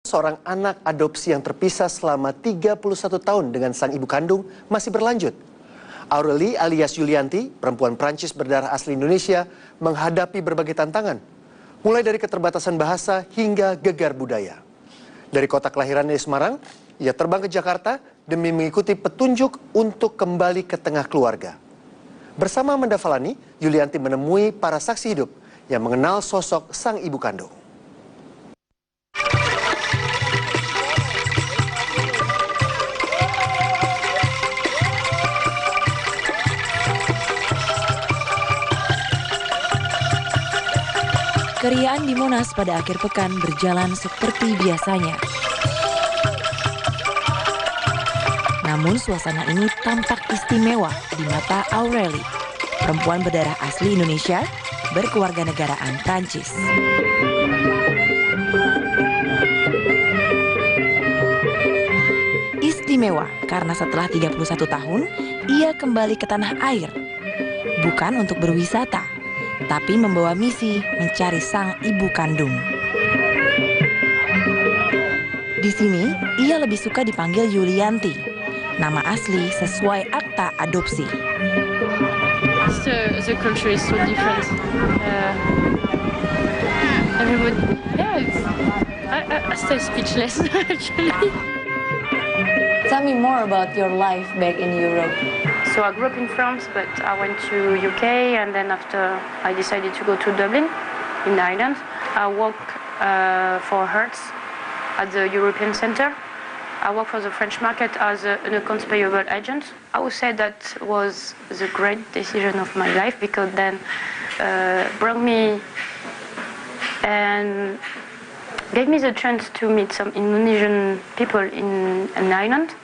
Seorang anak adopsi yang terpisah selama 31 tahun dengan sang ibu kandung masih berlanjut. Aurelie alias Yulianti, perempuan Prancis berdarah asli Indonesia, menghadapi berbagai tantangan. Mulai dari keterbatasan bahasa hingga gegar budaya. Dari kota kelahirannya di Semarang, ia terbang ke Jakarta demi mengikuti petunjuk untuk kembali ke tengah keluarga. Bersama Amanda Falani, Yulianti menemui para saksi hidup yang mengenal sosok sang ibu kandung. Keriaan di Monas pada akhir pekan berjalan seperti biasanya. Namun suasana ini tampak istimewa di mata Aurelie, perempuan berdarah asli Indonesia berkewarganegaraan Prancis. Istimewa karena setelah 31 tahun, ia kembali ke tanah air. Bukan untuk berwisata, tapi membawa misi mencari sang ibu kandung. Di sini, ia lebih suka dipanggil Yulianti, nama asli sesuai akta adopsi. The culture is so different. Everybody, I stay speechless actually. Tell me more about your life back in Europe. So I grew up in France, but I went to UK, and then after I decided to go to Dublin, in Ireland. I worked for Hertz at the European Centre. I worked for the French market as an accounts payable agent. I would say that was the great decision of my life, because then brought me and gave me the chance to meet some Indonesian people in an island,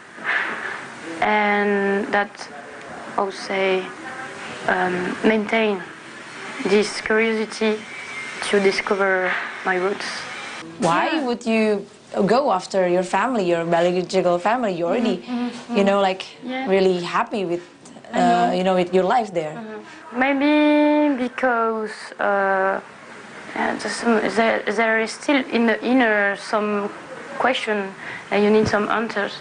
and that I would say maintain this curiosity to discover my roots. Why would you go after your family, your biological family? You're already, really happy with, with your life there. Maybe because there is still in the inner some question and you need some answers.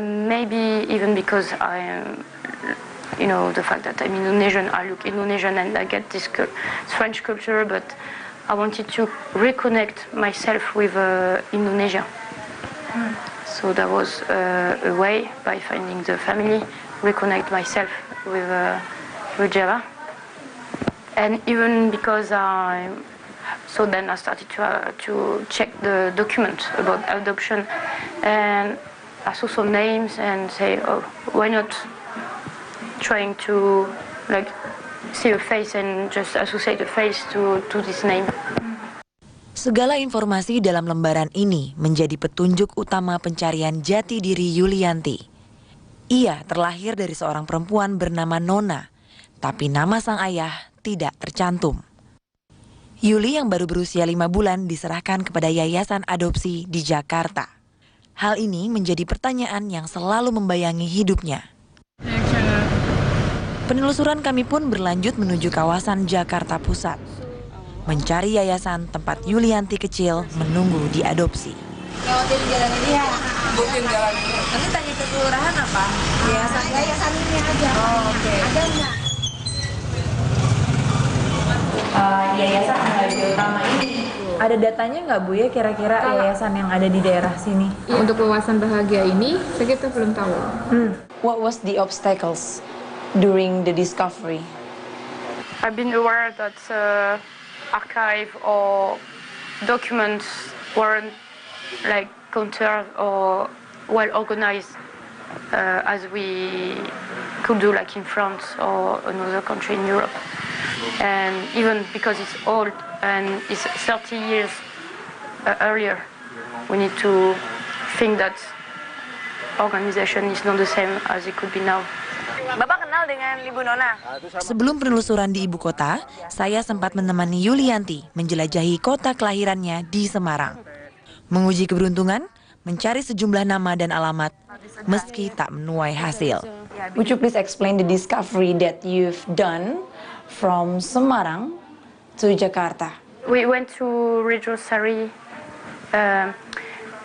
Maybe even because I am, the fact that I'm Indonesian, I look Indonesian and I get this French culture, but I wanted to reconnect myself with Indonesia. So that was a way, by finding the family, reconnect myself with Java. And even because so then I started to check the document about adoption, and I saw some names and say, oh, why not trying to see a face and just associate a face to this name. Segala informasi dalam lembaran ini menjadi petunjuk utama pencarian jati diri Yulianti. Ia terlahir dari seorang perempuan bernama Nona, tapi nama sang ayah tidak tercantum. Yuli yang baru berusia 5 bulan diserahkan kepada yayasan adopsi di Jakarta. Hal ini menjadi pertanyaan yang selalu membayangi hidupnya. Penelusuran kami pun berlanjut menuju kawasan Jakarta Pusat, mencari yayasan tempat Yulianti kecil menunggu diadopsi. Lewatin jalan ini ya, bukin jalan ini. Nanti tanya ke kelurahan apa? Yayasan ini aja. Oh, oke. Ada nggak? Yayasan yang utama ini, ada datanya nggak Bu ya kira-kira yayasan yang ada di daerah sini? Untuk wawasan bahagia ini, kita belum tahu. What was the obstacles during the discovery? I've been aware that archive or documents weren't conserved or well organized as we could do in France or another country in Europe. And even because it's old and it's 30 years earlier, we need to think that organization is not the same as it could be now. Bapak kenal dengan Ibu Nona? Sebelum penelusuran di ibu kota, saya sempat menemani Yulianti menjelajahi kota kelahirannya di Semarang. Menguji keberuntungan, mencari sejumlah nama dan alamat, meski tak menuai hasil. Would you please explain the discovery that you've done from Semarang to Jakarta? We went to Rejo Sari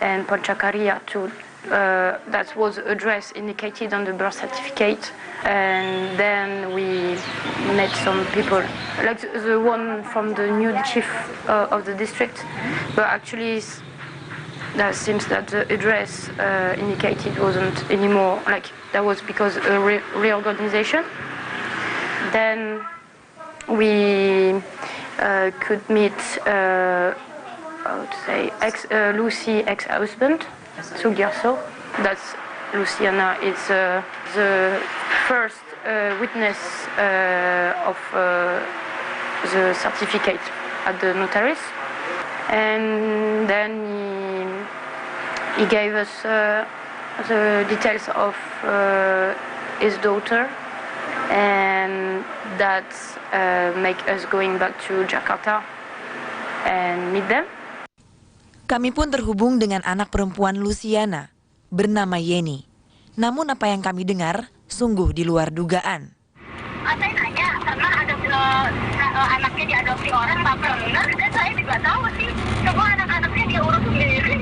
and Panchakarya too. That was the address indicated on the birth certificate. And then we met some people, like the one from the new chief of the district, but actually that seems that the address indicated wasn't anymore, like that was because a reorganization. Then we could meet, I would say, Lucy ex-husband, Sugyarso. That's Luciana is the first witness of the certificate at the notaries. And then he gave us the details of his daughter, and that make us going back to Jakarta and meet them. Kami pun terhubung dengan anak perempuan Luciana bernama Yeni. Namun apa yang kami dengar sungguh di luar dugaan. Saya nanya karena ada anaknya diadopsi orang nggak benar, dan saya juga tahu sih semua anak-anaknya dia urus sendiri.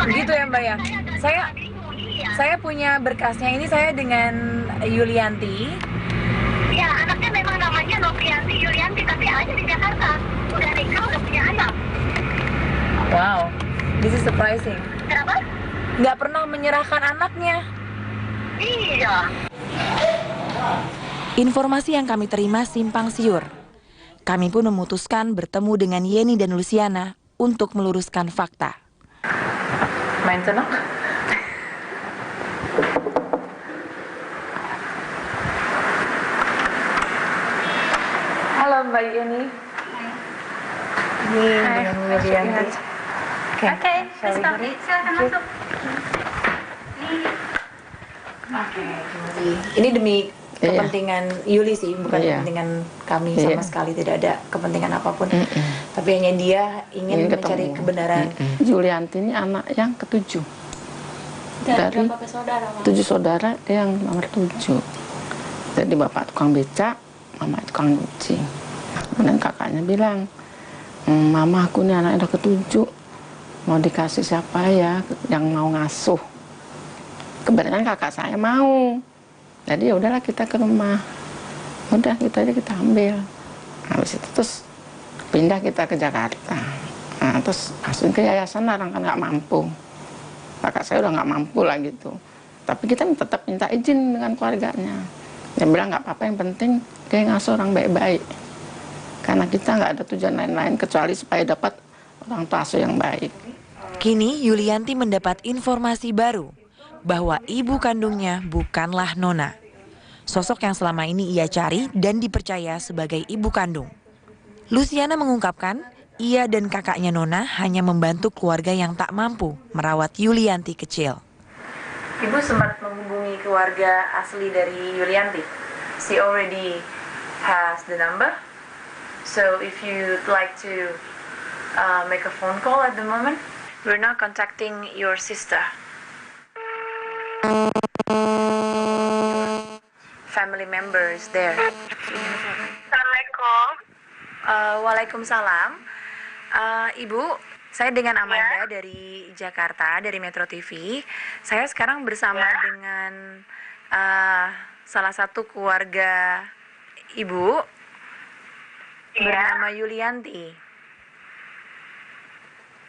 Begitu ya Mbak ya. Saya punya berkasnya ini, saya dengan Yulianti. Ya, anaknya memang namanya Novianti Yulianti, tapi ada di Jakarta. Udah nikah, udah punya anak. Wow, this is surprising. Kenapa? Nggak pernah menyerahkan anaknya. Iya. Informasi yang kami terima simpang siur. Kami pun memutuskan bertemu dengan Yeni dan Luciana untuk meluruskan fakta. Main senang? Halo Mbak Yeni. Ini dengan Yulianti. Oke, silakan masuk. Ini demi kepentingan Yuli sih, bukan Iya. kepentingan kami sama sekali, tidak ada kepentingan apapun. Tapi hanya dia ingin mencari kebenaran. Yulianti ini anak yang ketujuh. Dari 7 saudara, dia yang nomor 7. Jadi bapak tukang becak, mama tukang nyuci. Kemudian kakaknya bilang, mama aku ini anaknya udah ketujuh, mau dikasih siapa ya yang mau ngasuh. Kebetulan kakak saya mau. Jadi ya udahlah kita ke rumah. Udah gitu aja kita ambil. Habis itu terus pindah kita ke Jakarta. Nah, terus masukin ke yayasan orang kan nggak mampu. Kakak saya udah nggak mampu lah gitu. Tapi kita tetap minta izin dengan keluarganya. Dia bilang nggak apa-apa, yang penting dia ngasuh orang baik-baik. Karena kita nggak ada tujuan lain-lain kecuali supaya dapat orang tua asuh yang baik. Kini Yulianti mendapat informasi baru bahwa ibu kandungnya bukanlah Nona. Sosok yang selama ini ia cari dan dipercaya sebagai ibu kandung. Luciana mengungkapkan, ia dan kakaknya Nona hanya membantu keluarga yang tak mampu merawat Yulianti kecil. Ibu sempat menghubungi keluarga asli dari Yulianti. She already has the number. So if you'd like to make a phone call at the moment, we're now contacting your sister. Family members there. Assalamualaikum. Waalaikumsalam. Ibu, saya dengan Amanda dari Jakarta, dari Metro TV. Saya sekarang bersama dengan salah satu keluarga ibu bernama Yulianti.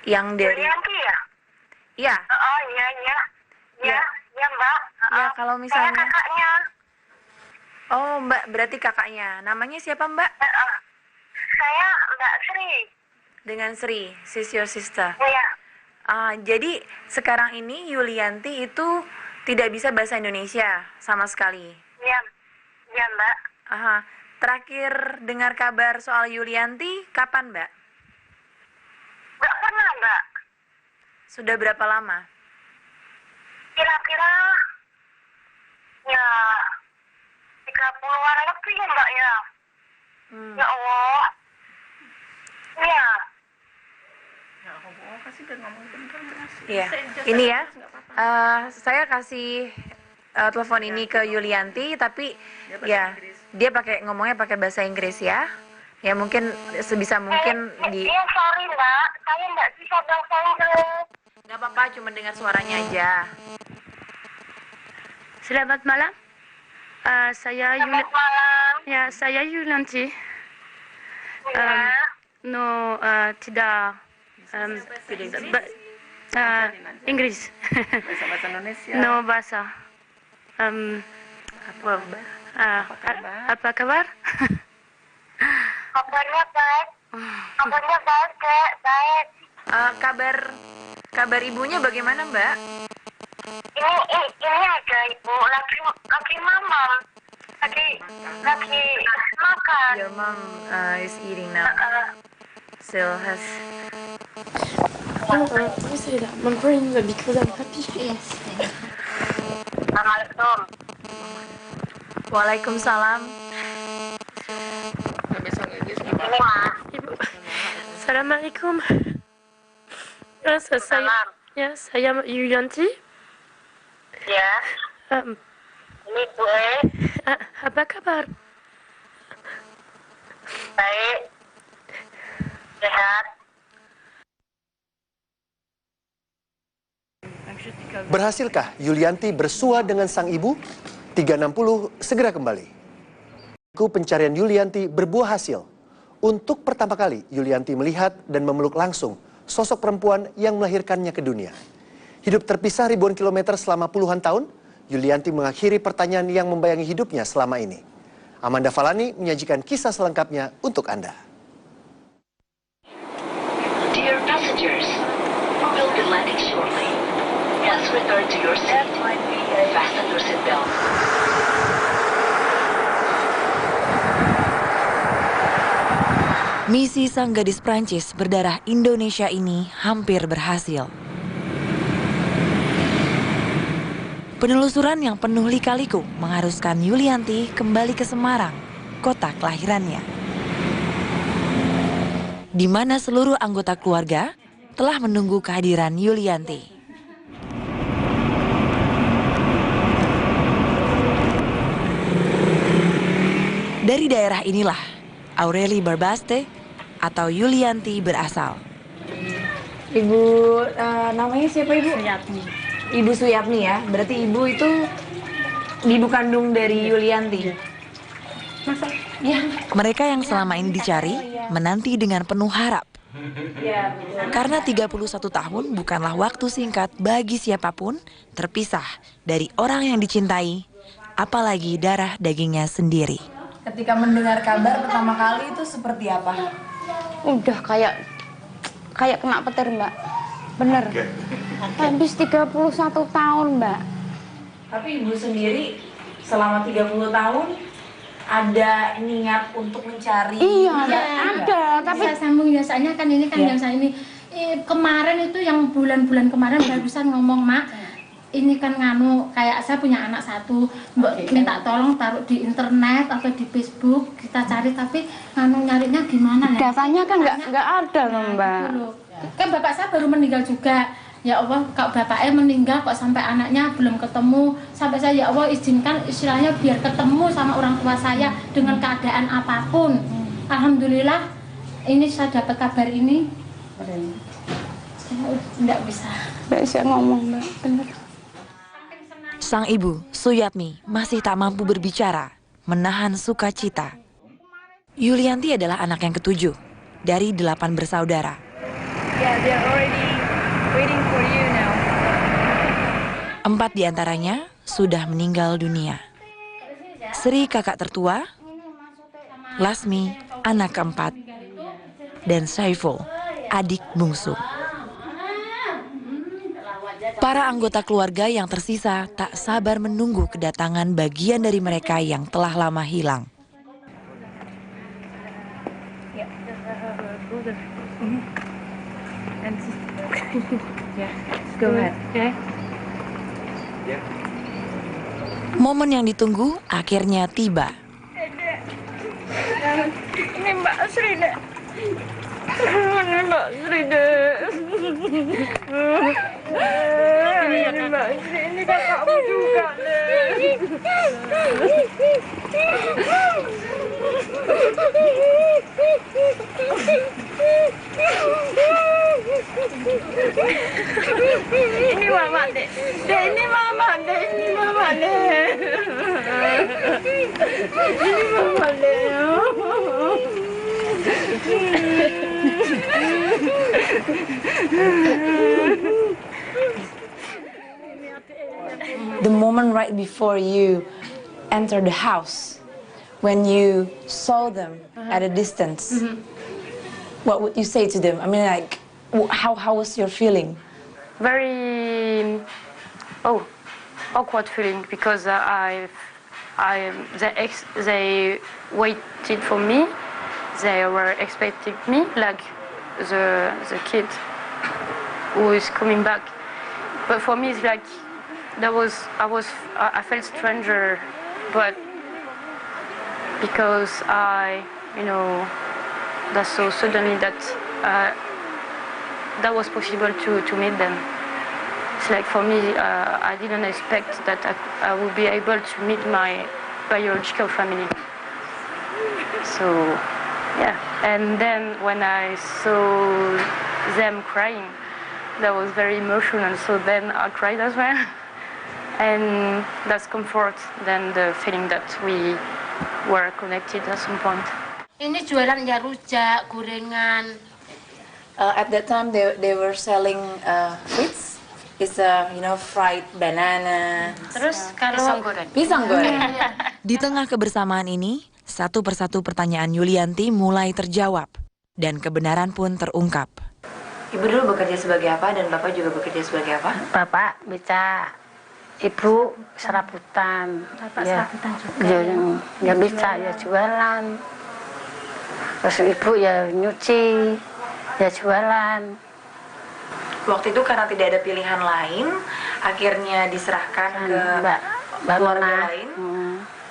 Yang dari Yulianti ya? Iya. Oh iya. Ya. Ya Mbak. Ya, kalau misalnya Saya kakaknya. Oh, Mbak, berarti kakaknya. Namanya siapa, Mbak? Saya Mbak Sri. Dengan Sri, she's your sister. Iya. Jadi sekarang ini Yulianti itu tidak bisa bahasa Indonesia sama sekali. Iya. Iya Mbak. Aha. Terakhir dengar kabar soal Yulianti kapan, Mbak? Nggak pernah Mbak. Sudah berapa lama? Kira-kira ya 30-an lebih ya Mbak ya. Ya Allah. Iya. Iya. Ini ya. Saya kasih telepon ini ke Yulianti, tapi ya dia ngomongnya pakai bahasa Inggris ya. Ya mungkin sebisa mungkin di. Iya sorry Mbak, saya nggak bisa bahasa Inggris. Nggak apa-apa, cuma dengar suaranya aja. Selamat malam. Selamat malam. Ya, saya Yulianti. Ya. No, tidak. Inggris. Bahasa Indonesia. No bahasa. Apa kabar? Kabarnya baik. Kabarnya baik, Kak. Baik. Kabar ibunya bagaimana, Mbak? Ini ada ibu lagi mamam. Lagi makan. Your mom is eating now. Still has. We say that I'm praying because I'm happy. Yes. Assalamualaikum. Waalaikumsalam. Ini Ma. Ibu. Assalamualaikum. Saya Yulianti. Ya. Ini Bu Apa kabar? Baik. Sehat. Berhasilkah Yulianti bersua dengan sang ibu? 360 segera kembali. Pencarian Yulianti berbuah hasil. Untuk pertama kali, Yulianti melihat dan memeluk langsung sosok perempuan yang melahirkannya ke dunia. Hidup terpisah ribuan kilometer selama puluhan tahun, Yulianti mengakhiri pertanyaan yang membayangi hidupnya selama ini. Amanda Falani menyajikan kisah selengkapnya untuk Anda. Dear passengers, we will be landing shortly. Please return to your seat. Fasten your seatbelt. Misi sang gadis Prancis berdarah Indonesia ini hampir berhasil. Penelusuran yang penuh lika-liku mengharuskan Yulianti kembali ke Semarang, kota kelahirannya. Di mana seluruh anggota keluarga telah menunggu kehadiran Yulianti. Dari daerah inilah Aureli Barbaste atau Yulianti berasal. Ibu, namanya siapa Ibu? Suyatmi. Ibu Suyatmi ya, berarti Ibu itu ibu kandung dari Yulianti. Masa? Ya. Mereka yang selama ini dicari menanti dengan penuh harap. Ya, Karena 31 tahun bukanlah waktu singkat bagi siapapun terpisah dari orang yang dicintai, apalagi darah dagingnya sendiri. ketika mendengar kabar pertama kali itu seperti apa? Udah kayak kena petir, Mbak. Bener. Habis 31 tahun, Mbak. Tapi Ibu sendiri selama 30 tahun ada niat untuk mencari? Iya, ada. Tapi saya sambung biasanya kan ini kan yang saya ini kemarin itu yang bulan-bulan kemarin barusan ngomong, Mak. Ini kan nganu kayak saya punya anak satu, minta tolong taruh di internet atau di Facebook kita cari, tapi nganu nyarinya gimana ya? Datanya kan nggak ada loh, Mbak. Kan bapak saya baru meninggal juga. Ya Allah, kok bapaknya meninggal kok sampai anaknya belum ketemu. Sampai saya, ya Allah, izinkan istilahnya biar ketemu sama orang tua saya dengan keadaan apapun. Alhamdulillah, ini saya dapat kabar ini. Saya nggak bisa ngomong, Mbak. Bener. Sang ibu, Suyatmi, masih tak mampu berbicara, menahan sukacita. Yulianti adalah anak yang ketujuh dari 8 bersaudara. Yeah, they are already waiting for you now. 4 diantaranya sudah meninggal dunia. Sri kakak tertua, Lasmi anak keempat, dan Saiful adik bungsu. Para anggota keluarga yang tersisa tak sabar menunggu kedatangan bagian dari mereka yang telah lama hilang. Momen yang ditunggu akhirnya tiba. Ini Mbak Sri, Dek. Ini Mbak Sri, Dek. Ini Mbak Sri, ini kakakmu juga, Dek. Ini mama dek. Dek ini mama dek. Ini mama dek. Ini mama dek. The moment right before you enter the house, when you saw them at a distance, what would you say to them? I mean, like, how was your feeling? Very awkward feeling because they waited for me. They were expecting me, like the kid who is coming back. But for me, it's like I felt stranger, but because that's so suddenly that that was possible to meet them. It's like for me, I didn't expect that I would be able to meet my biological family. So, yeah. And then when I saw them crying, that was very emotional. So then I cried as well. And that's comfort than the feeling that we were connected at some point. Ini jualan ya rujak, gorengan. At that time, they were selling fruits. It's fried banana. Terus kalau Pisang goreng. Di tengah kebersamaan ini, satu persatu pertanyaan Yulianti mulai terjawab dan kebenaran pun terungkap. Ibu dulu bekerja sebagai apa dan Bapak juga bekerja sebagai apa? Bapak beca, Ibu serabutan. Bapak ya, serabutan juga. Ya beca, ya jualan. Terus Ibu ya nyuci, ya jualan. Waktu itu karena tidak ada pilihan lain, akhirnya diserahkan ke keluarga lain.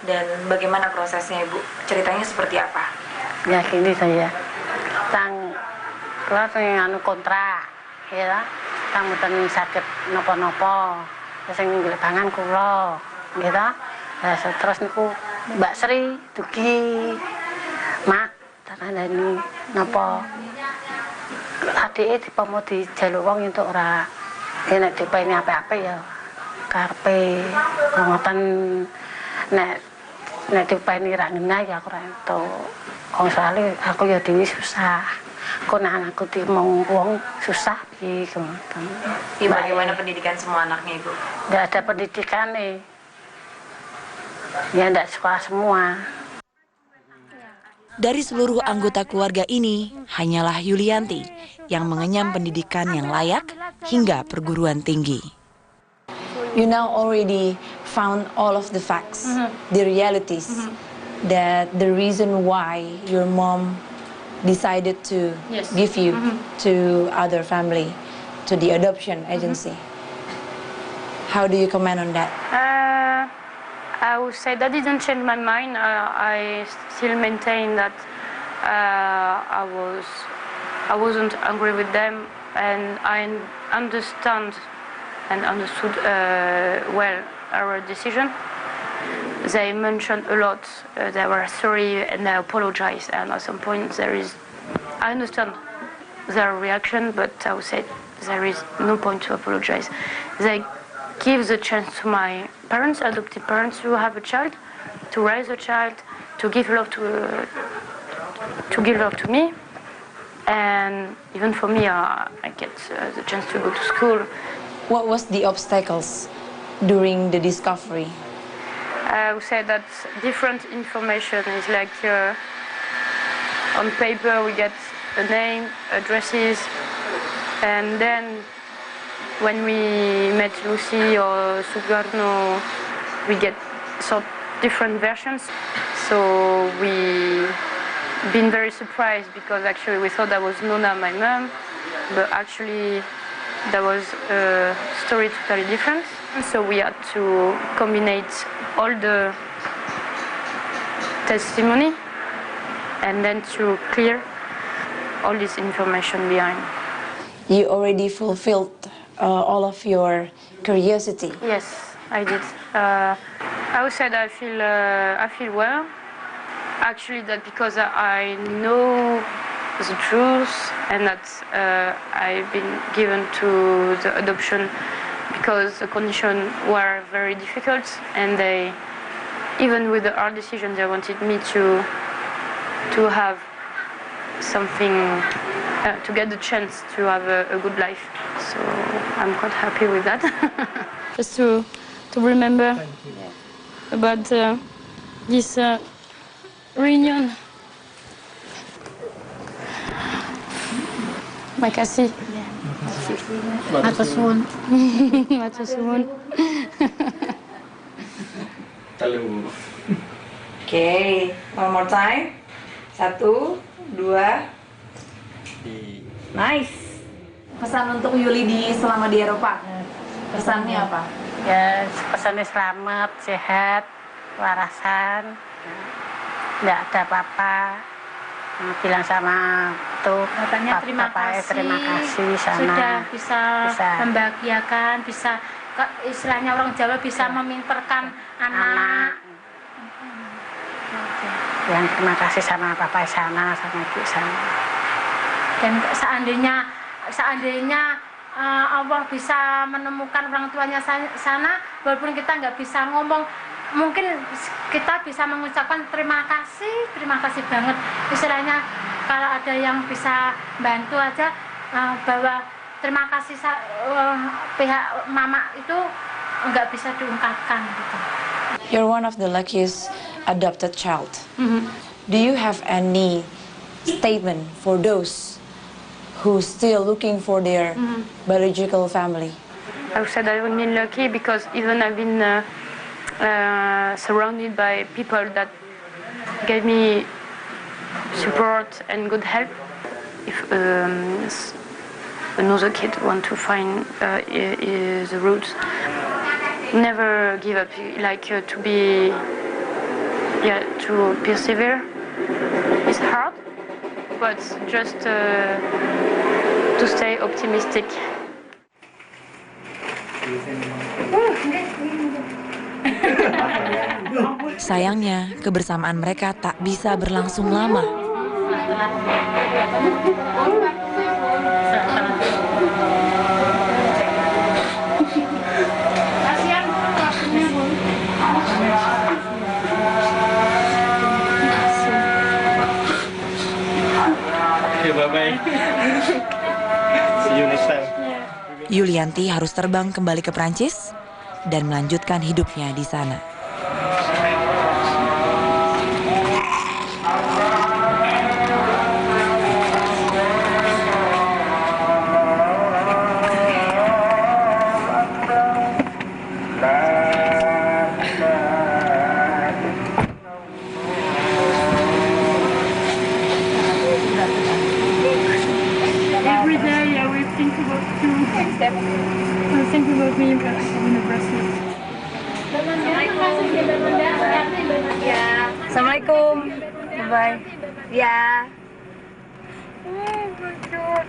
Dan bagaimana prosesnya, Ibu? Ceritanya seperti apa? Ya gini saya, kalau yang kontrak, ya, kamu sakit nopo-nopo, terus yang pangan kulo, gitu. Terus niku Mbak Sri, Dugi, Mak, tanah ini nopo. Adik itu mau dijaluk wong untuk ora, nek dipeni apa-apa ya, karpe, ngoten, nek dipeni ra ngena ya aku ora entuk. Soalnya aku ya dewi susah. Kok anakku mau wong susah piye ngoten. Bagaimana pendidikan semua anaknya, Ibu? Enggak ada pendidikan nih. Ya enggak sekolah semua. Dari seluruh anggota keluarga ini, hanyalah Yulianti yang mengenyam pendidikan yang layak hingga perguruan tinggi. You now already found all of the facts, the realities, that the reason why your mom decided to give you to other family, to the adoption agency. How do you comment on that? I would say that didn't change my mind. I still maintain that I wasn't angry with them, and I understood well our decision. They mentioned a lot. They were sorry and they apologized. And at some point, I understand their reaction, but I would say there is no point to apologize. They give the chance to my parents, adoptive parents, to have a child, to raise a child, to give love to me, and even for me, I get the chance to go to school. What was the obstacles during the discovery? I would say that different information is like on paper we get a name, addresses, and then when we met Lucy or Sugarno, we get different versions. So we been very surprised because actually we thought that was Nona, my mom, but actually that was a story totally different. So we had to combine all the testimony and then to clear all this information behind. You already fulfilled all of your curiosity. Yes, I did. I would say that I feel well. Actually, that because I know the truth, and that I've been given to the adoption because the conditions were very difficult, and they, even with the hard decision, they wanted me to have something, to get the chance to have a good life. So I'm quite happy with that. Just to remember about this reunion. Makasih. Matur suwun. Matur suwun. Okay, one more time. 1, 2. Nice. Pesan untuk Yuli selama di Eropa. Pesannya apa? Ya, pesannya selamat, sehat, warasan, nggak ada apa-apa. Bilang sama tuh katanya terima kasih sana. Sudah bisa membahagiakan, bisa istilahnya orang Jawa bisa meminterkan anak. Yang terima kasih sama papa sana, sama ibu sana. Dan seandainya Allah bisa menemukan orang tuanya sana, walaupun kita nggak bisa ngomong, mungkin kita bisa mengucapkan terima kasih banget. Istilahnya kalau ada yang bisa bantu aja, bahwa terima kasih pihak mama itu nggak bisa diungkapkan gitu. You're one of the luckiest adopted child. Do you have any statement for those who still looking for their biological family? I would say that I've been lucky because even I've been surrounded by people that gave me support and good help. If another kid want to find the roots, never give up. Like to persevere. It's hard, but just to stay optimistic. Sayangnya, kebersamaan mereka tak bisa berlangsung lama. Bye-bye. See you next time. Yulianti harus terbang kembali ke Prancis dan melanjutkan hidupnya di sana. Every day I will think about you. I think about me when I come in the Brazil. Assalamualaikum. Bye. Ya. Oh my God.